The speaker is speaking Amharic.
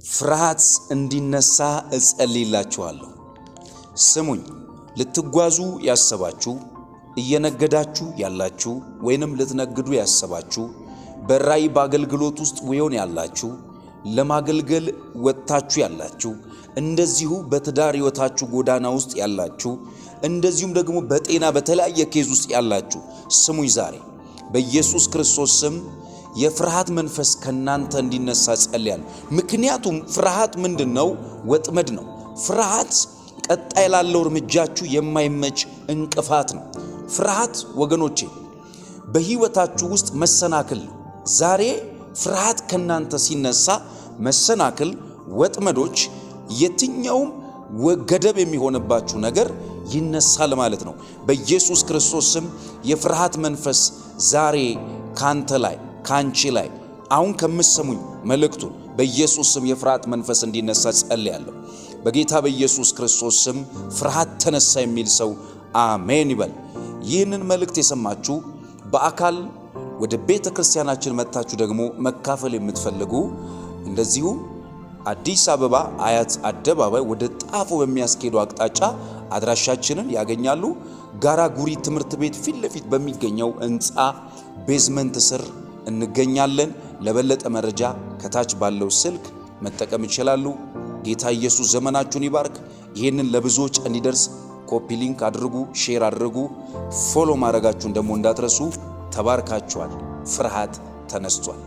ፍርሃት እንዲነሳ እጸልይላችኋለሁ። ስሙኝ፣ ልትጓዙ ያሰባችሁ፣ እየነገዳችሁ ያላችሁ ወይንም ልትነግዱ ያሰባችሁ፣ በራእይ በአገልግሎት ውስጥ ወዮን ያላችሁ፣ ለማገልገል ወጥታችሁ ያላችሁ፣ እንደዚሁ በትዳር ሕይወታችሁ ጎዳና ውስጥ ያላችሁ፣ እንደዚሁም ደግሞ በጤና በተለያየ ኬዝ ውስጥ ያላችሁ ስሙኝ። ዛሬ በኢየሱስ ክርስቶስ ስም የፍርሃት መንፈስ ከናንተ እንዲነሳ ጸልያለሁ። ምክንያቱም ፍርሃት ምንድነው? ወጥመድ ነው። ፍርሃት ቀጣይ ላለው እርምጃችሁ የማይመች እንቅፋት ነው። ፍርሃት ወገኖቼ በህይወታችሁ ውስጥ መሰናክል ነው። ዛሬ ፍርሃት ከናንተ ሲነሳ መሰናክል፣ ወጥመዶች፣ የትኛውም ገደብ የሚሆንባችሁ ነገር ይነሳል ማለት ነው። በኢየሱስ ክርስቶስ ስም የፍርሃት መንፈስ ዛሬ ካንተ ላይ ካንቺ ላይ አሁን ከምትሰሙኝ መልእክቱን በኢየሱስ ስም የፍርሃት መንፈስ እንዲነሳ ጸልያለሁ። በጌታ በኢየሱስ ክርስቶስ ስም ፍርሃት ተነሳ የሚል ሰው አሜን ይበል። ይህንን መልእክት የሰማችሁ በአካል ወደ ቤተ ክርስቲያናችን መጥታችሁ ደግሞ መካፈል የምትፈልጉ እንደዚሁ አዲስ አበባ አያት አደባባይ ወደ ጣፎ በሚያስኬደው አቅጣጫ አድራሻችንን ያገኛሉ። ጋራ ጉሪ ትምህርት ቤት ፊት ለፊት በሚገኘው ህንጻ ቤዝመንት ስር እንገኛለን። ለበለጠ መረጃ ከታች ባለው ስልክ መጠቀም ይችላሉ። ጌታ ኢየሱስ ዘመናችሁን ይባርክ። ይህንን ለብዙዎች እንዲደርስ ኮፒ ሊንክ አድርጉ፣ ሼር አድርጉ፣ ፎሎ ማድረጋችሁን ደግሞ እንዳትረሱ። ተባርካችኋል። ፍርሃት ተነስቷል።